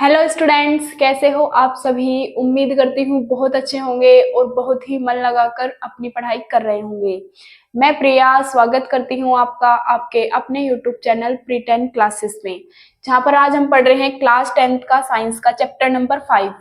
Hello students, कैसे हो आप सभी। उम्मीद करती हूँ बहुत अच्छे होंगे और बहुत ही मन लगाकर अपनी पढ़ाई कर रहे होंगे। मैं प्रिया स्वागत करती हूँ आपका आपके अपने यूट्यूब चैनल प्री 10 क्लासेस में, जहाँ पर आज हम पढ़ रहे हैं क्लास 10th का साइंस का चैप्टर नंबर 5।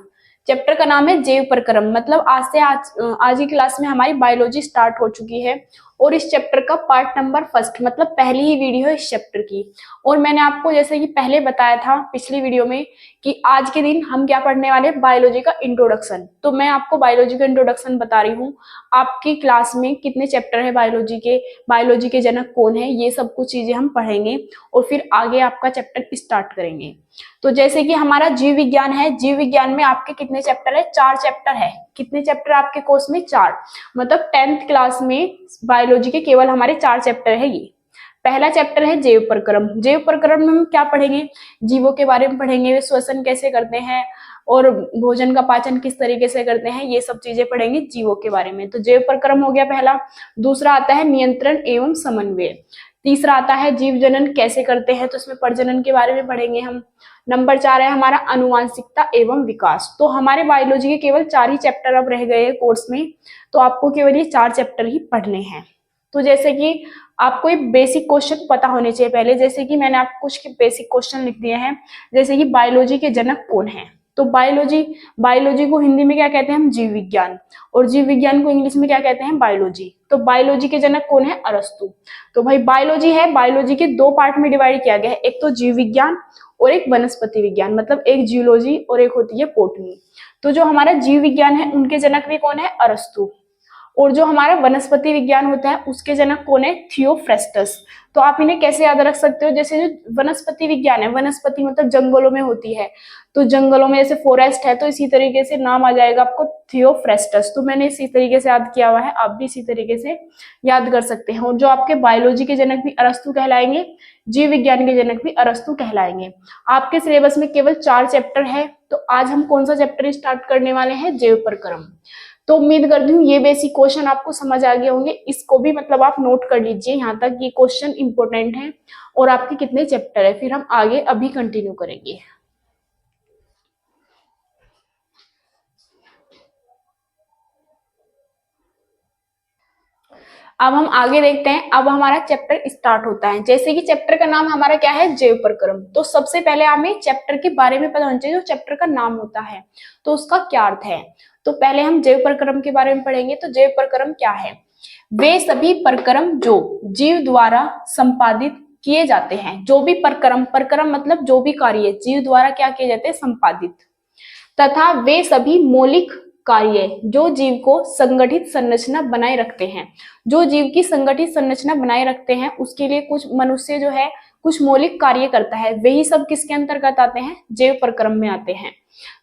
चैप्टर का नाम है जैव प्रक्रम। मतलब आज की क्लास में हमारी बायोलॉजी स्टार्ट हो चुकी है और इस चैप्टर का पार्ट नंबर फर्स्ट मतलब पहली ही वीडियो है इस चैप्टर की। और मैंने आपको जैसे कि पहले बताया था पिछली वीडियो में कि आज के दिन हम क्या पढ़ने वाले हैं, बायोलॉजी का इंट्रोडक्शन। तो मैं आपको बायोलॉजी का इंट्रोडक्शन बता रही हूँ। आपकी क्लास में कितने चैप्टर है बायोलॉजी के जनक कौन है, ये सब कुछ चीजें हम पढ़ेंगे और फिर आगे आपका चैप्टर स्टार्ट करेंगे। तो जैसे कि हमारा जीव विज्ञान है, जीव विज्ञान में आपके कितने चैप्टर है? 4 चैप्टर है। कितने चैप्टर आपके कोर्स में? 4। मतलब 10th क्लास में बायोलॉजी के केवल हमारे 4 चैप्टर है। ये पहला चैप्टर है जैव प्रक्रम। जैव प्रक्रम में हम क्या पढ़ेंगे? जीवों के बारे में पढ़ेंगे, वे श्वसन कैसे करते हैं और भोजन का पाचन किस तरीके से करते हैं, ये सब चीजें पढ़ेंगे जीवों के बारे में। तो जैव प्रक्रम हो गया पहला। दूसरा आता है नियंत्रण एवं समन्वय। तीसरा आता है जीव जनन कैसे करते हैं, तो इसमें प्रजनन के बारे में पढ़ेंगे हम। नंबर 4 है हमारा अनुवांशिकता एवं विकास। तो हमारे बायोलॉजी के केवल 4 ही चैप्टर अब रह गए कोर्स में, तो आपको केवल ये 4 चैप्टर ही पढ़ने हैं। तो जैसे कि आपको एक बेसिक क्वेश्चन पता होने चाहिए पहले। जैसे कि मैंने आपको कुछ बेसिक क्वेश्चन लिख दिए हैं। जैसे कि बायोलॉजी के जनक कौन है, तो बायोलॉजी को हिंदी में क्या कहते हैं हम? जीव विज्ञान। और जीव विज्ञान को इंग्लिश में क्या कहते हैं? बायोलॉजी। तो बायोलॉजी के जनक कौन है? अरस्तु। तो भाई बायोलॉजी है, बायोलॉजी के 2 पार्ट में डिवाइड किया गया है, एक तो जीव विज्ञान और एक वनस्पति विज्ञान। मतलब एक जियोलॉजी और एक होती है बॉटनी। तो जो हमारा जीव विज्ञान है उनके जनक भी कौन है? अरस्तु। और जो हमारा वनस्पति विज्ञान होता है उसके जनक कौन है? थियोफ्रेस्टस। तो आप इन्हें कैसे याद रख सकते हो? जैसे जो वनस्पति विज्ञान है, वनस्पति मतलब जंगलों में होती है, तो जंगलों में जैसे फॉरेस्ट है, तो इसी तरीके से नाम आ जाएगा आपको थियोफ्रेस्टस। तो मैंने इसी तरीके से याद किया हुआ है, आप भी इसी तरीके से याद कर सकते हैं। और जो आपके बायोलॉजी के जनक भी अरस्तु कहलाएंगे, जीव विज्ञान के जनक भी अरस्तु कहलाएंगे। आपके सिलेबस में केवल 4 चैप्टर है। तो आज हम कौन सा चैप्टर स्टार्ट करने वाले हैं? जैव प्रक्रम। तो उम्मीद करती हूँ ये बेसिक क्वेश्चन आपको समझ आ गए होंगे। इसको भी मतलब आप नोट कर लीजिए यहाँ तक, ये क्वेश्चन इंपॉर्टेंट है। और आपके कितने चैप्टर है, फिर हम आगे अभी कंटिन्यू करेंगे। अब हम आगे देखते हैं। अब हमारा चैप्टर स्टार्ट होता है। जैसे कि चैप्टर का नाम हमारा क्या है? जैव प्रक्रम। तो सबसे पहले हमें चैप्टर के बारे में पता होना चाहिए। जो चैप्टर का नाम होता है तो उसका क्या अर्थ है। तो पहले हम जैव प्रक्रम के बारे में पढ़ेंगे। तो जैव प्रक्रम क्या है? वे सभी प्रक्रम जो जीव द्वारा संपादित किए जाते हैं। जो भी प्रक्रम, प्रक्रम मतलब जो भी कार्य जीव द्वारा क्या किए जाते हैं? संपादित। तथा वे सभी मौलिक कार्य जो जीव को संगठित संरचना बनाए रखते हैं। जो जीव की संगठित संरचना बनाए रखते हैं उसके लिए कुछ मनुष्य जो है कुछ मौलिक कार्य करता है, वही सब किसके अंतर्गत आते हैं? जैव प्रक्रम में आते हैं।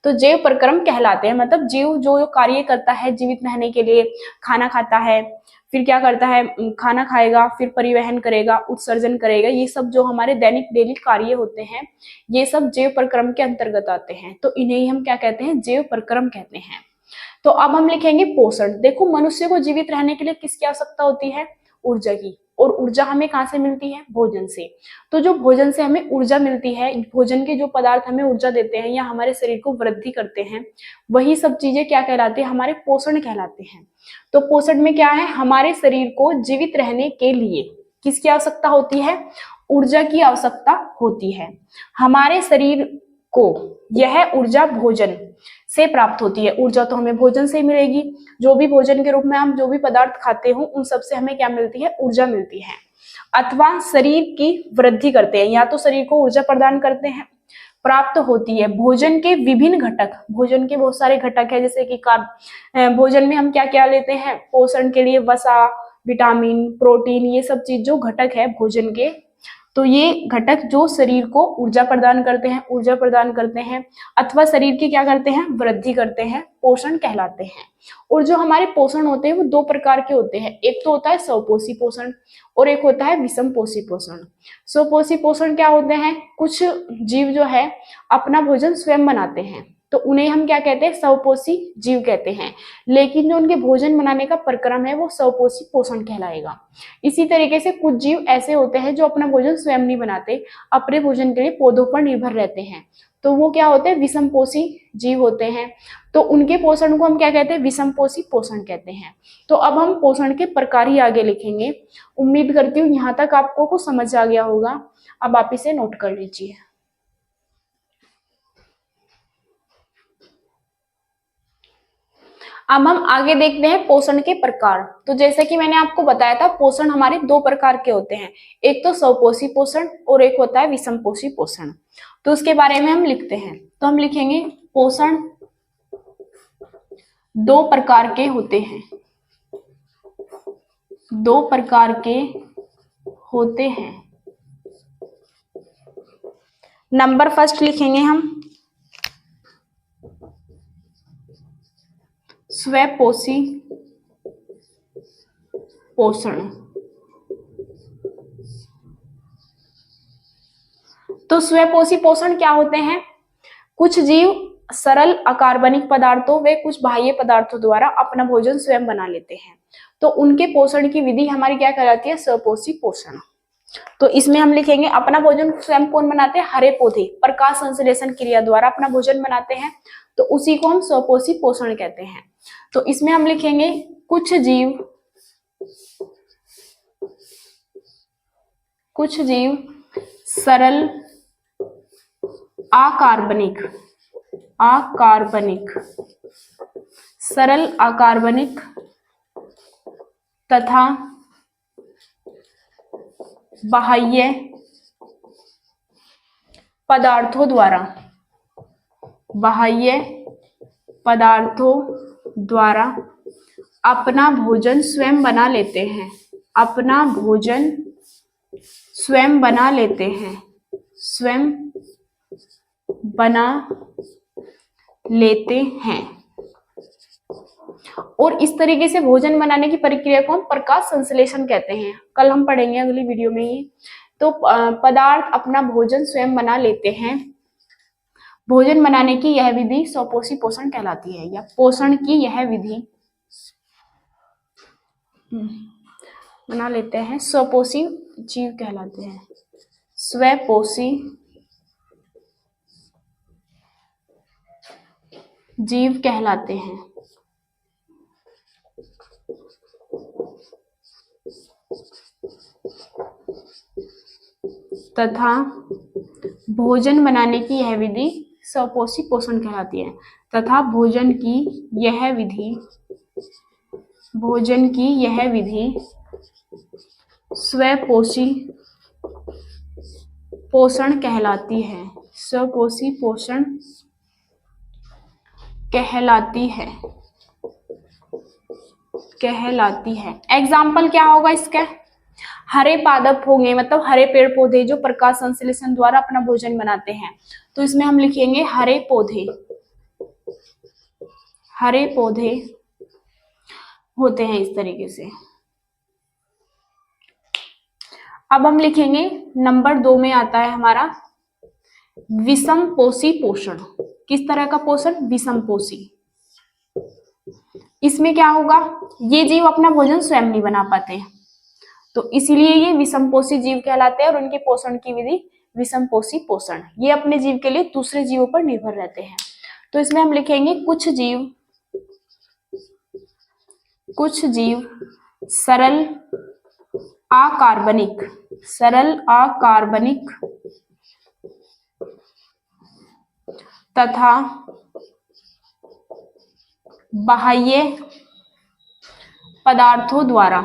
तो जैव प्रक्रम कहलाते हैं। मतलब जीव जो कार्य करता है जीवित रहने के लिए, खाना खाता है, फिर क्या करता है? खाना खाएगा, फिर परिवहन करेगा, उत्सर्जन करेगा, ये सब जो हमारे दैनिक डेली कार्य होते हैं ये सब जैव प्रक्रम के अंतर्गत आते हैं। तो इन्हें ही हम क्या कहते हैं? जैव प्रक्रम कहते हैं। तो अब हम लिखेंगे पोषण। देखो मनुष्य को जीवित रहने के लिए किसकी आवश्यकता होती है? ऊर्जा की। और ऊर्जा हमें कहाँ से मिलती है? भोजन से। तो जो भोजन से हमें ऊर्जा मिलती है, भोजन के जो पदार्थ हमें ऊर्जा देते हैं या हमारे शरीर को वृद्धि करते हैं, वही सब चीजें क्या कहलाती है? हमारे पोषण कहलाते हैं। तो पोषण में क्या है? हमारे शरीर को जीवित रहने के लिए किसकी आवश्यकता होती है? ऊर्जा की आवश्यकता होती है। हमारे शरीर को यह ऊर्जा भोजन से प्राप्त होती है। ऊर्जा तो हमें भोजन से ही मिलेगी। जो भी भोजन के रूप में हम जो भी पदार्थ खाते हो उन सब से हमें क्या मिलती है? ऊर्जा मिलती है। अथवा शरीर की वृद्धि करते हैं, या तो शरीर को ऊर्जा प्रदान करते हैं, प्राप्त होती है। भोजन के विभिन्न घटक, भोजन के बहुत सारे घटक है, जैसे कि भोजन में हम क्या क्या लेते हैं पोषण के लिए? वसा, विटामिन, प्रोटीन, ये सब चीज जो घटक है भोजन के, तो ये घटक जो शरीर को ऊर्जा प्रदान करते हैं अथवा शरीर की क्या करते हैं? वृद्धि करते हैं, पोषण कहलाते हैं। और जो हमारे पोषण होते हैं वो 2 प्रकार के होते हैं। एक तो होता है स्वपोषी पोषण और एक होता है विषमपोषी पोषण। स्वपोषी पोषण क्या होते हैं? कुछ जीव जो है अपना भोजन स्वयं बनाते हैं, तो उन्हें हम क्या कहते हैं, स्वपोषी जीव कहते हैं। लेकिन जो उनके भोजन बनाने का प्रक्रम है वो स्वपोषी पोषण कहलाएगा। इसी तरीके से कुछ जीव ऐसे होते हैं जो अपना भोजन स्वयं नहीं बनाते, अपने भोजन के लिए पौधों पर निर्भर रहते हैं, तो वो क्या होते हैं, विषमपोषी जीव होते हैं। तो उनके पोषण को हम क्या कहते हैं, विषमपोषी पोषण कहते हैं। तो अब हम पोषण के प्रकार ही आगे लिखेंगे। उम्मीद करती हूँ यहाँ तक आपको कुछ समझ आ गया होगा। अब आप इसे नोट कर लीजिए। अब हम आगे देखते हैं पोषण के प्रकार। तो जैसे कि मैंने आपको बताया था, पोषण हमारे दो प्रकार के होते हैं, एक तो स्वपोषी पोषण और एक होता है विषमपोषी पोषण। तो उसके बारे में हम लिखते हैं। तो हम लिखेंगे पोषण दो प्रकार के होते हैं, दो प्रकार के होते हैं। नंबर फर्स्ट लिखेंगे हम स्वपोषी पोषण। तो स्वपोषी पोषण क्या होते हैं, कुछ जीव सरल अकार्बनिक पदार्थों व कुछ बाह्य पदार्थों द्वारा अपना भोजन स्वयं बना लेते हैं। तो उनके पोषण की विधि हमारी क्या कहलाती है, स्वपोषी पोषण। तो इसमें हम लिखेंगे अपना भोजन स्वयं कौन बनाते हैं, हरे पौधे प्रकाश संश्लेषण क्रिया द्वारा अपना भोजन बनाते हैं, तो उसी को हम स्वपोषी पोषण कहते हैं। तो इसमें हम लिखेंगे कुछ जीव सरल सरल अकार्बनिक तथा बाह्य पदार्थों द्वारा अपना भोजन स्वयं बना लेते हैं, स्वयं बना लेते हैं। और इस तरीके से भोजन बनाने की प्रक्रिया को हम प्रकाश संश्लेषण कहते हैं। कल हम पढ़ेंगे अगली वीडियो में ही। तो पदार्थ अपना भोजन स्वयं बना लेते हैं। भोजन बनाने की यह विधि स्वपोषी पोषण कहलाती है, या पोषण की यह विधि बना लेते हैं स्वपोषी जीव कहलाते हैं, स्वपोषी जीव कहलाते हैं। तथा भोजन बनाने की यह विधि स्वपोषी पोषण कहलाती है, तथा भोजन की यह विधि स्वपोषी पोषण कहलाती है, स्वपोषी पोषण कहलाती है। एग्जाम्पल क्या होगा इसका, हरे पादप होंगे, मतलब हरे पेड़ पौधे जो प्रकाश संश्लेषण द्वारा अपना भोजन बनाते हैं। तो इसमें हम लिखेंगे हरे पौधे होते हैं इस तरीके से। अब हम लिखेंगे नंबर 2 में आता है हमारा विषमपोषी पोषण। किस तरह का पोषण, विषमपोषी। इसमें क्या होगा, ये जीव अपना भोजन स्वयं नहीं बना पाते, तो इसीलिए ये विषमपोषी जीव कहलाते हैं और उनके पोषण की विधि विषमपोषी पोषण। ये अपने जीव के लिए दूसरे जीवों पर निर्भर रहते हैं। तो इसमें हम लिखेंगे कुछ जीव सरल अकार्बनिक तथा बाह्य पदार्थों द्वारा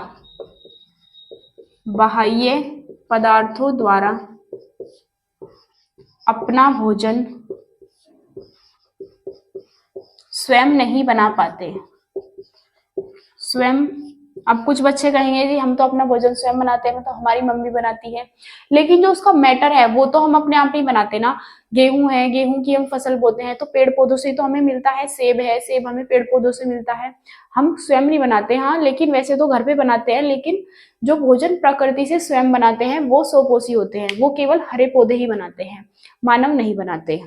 अपना भोजन स्वयं नहीं बना पाते। अब कुछ बच्चे कहेंगे जी हम तो अपना भोजन स्वयं बनाते हैं, मतलब हमारी मम्मी बनाती है, लेकिन जो उसका मैटर है वो तो हम अपने आप ही बनाते ना। गेहूं है, गेहूं की हम फसल बोते हैं तो पेड़ पौधों से तो हमें मिलता है। सेब है, सेब हमें पेड़ पौधों से मिलता है, हम स्वयं नहीं बनाते। हाँ, लेकिन वैसे तो घर पे बनाते हैं, लेकिन जो भोजन प्रकृति से स्वयं बनाते हैं वो स्वपोषी होते हैं, वो केवल हरे पौधे ही बनाते हैं, मानव नहीं बनाते।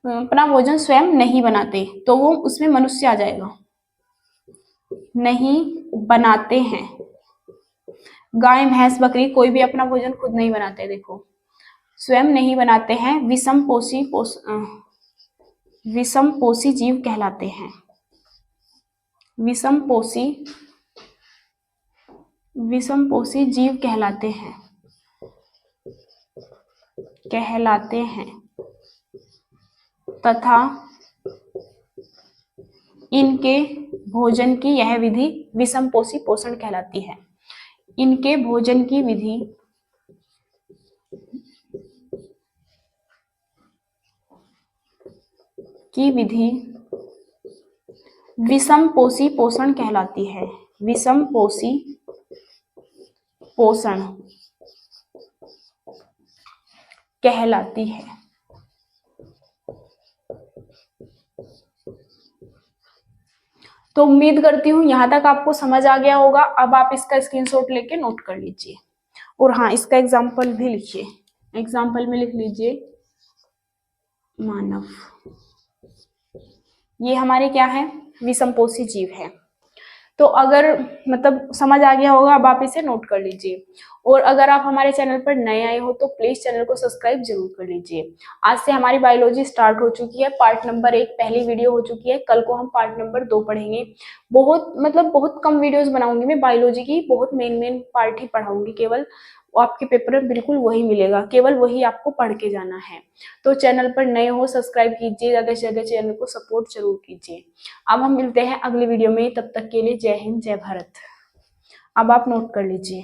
अपना भोजन स्वयं नहीं बनाते, तो वो उसमें मनुष्य आ जाएगा। नहीं बनाते हैं, गाय भैंस बकरी कोई भी अपना भोजन खुद नहीं बनाते। देखो, स्वयं नहीं बनाते हैं, विषम पोषी जीव कहलाते हैं। विषम पोषी जीव कहलाते हैं तथा इनके भोजन की यह विधि विषम पोषी पोषण कहलाती है। इनके भोजन की विधि विषम पोषी पोषण कहलाती है। विषम पोषी पोषण कहलाती है। तो उम्मीद करती हूँ यहाँ तक आपको समझ आ गया होगा। अब आप इसका स्क्रीनशॉट लेके नोट कर लीजिए, और हाँ, इसका एग्जाम्पल भी लिखिए। एग्जाम्पल में लिख लीजिए मानव। ये हमारे क्या है, विषमपोषी जीव है। तो अगर मतलब समझ आ गया होगा, अब आप इसे नोट कर लीजिए। और अगर आप हमारे चैनल पर नए आए हो तो प्लीज चैनल को सब्सक्राइब जरूर कर लीजिए। आज से हमारी बायोलॉजी स्टार्ट हो चुकी है। पार्ट नंबर 1 पहली वीडियो हो चुकी है। कल को हम पार्ट नंबर 2 पढ़ेंगे। बहुत कम वीडियोस बनाऊंगी मैं बायोलॉजी की, बहुत मेन पार्ट ही पढ़ाऊंगी केवल। आपके पेपर में बिल्कुल वही मिलेगा, केवल वही आपको पढ़ के जाना है। तो चैनल पर नए हो सब्सक्राइब कीजिए, ज्यादा से ज्यादा चैनल को सपोर्ट जरूर कीजिए। अब हम मिलते हैं अगली वीडियो में, तब तक के लिए जय हिंद जय भारत। अब आप नोट कर लीजिए।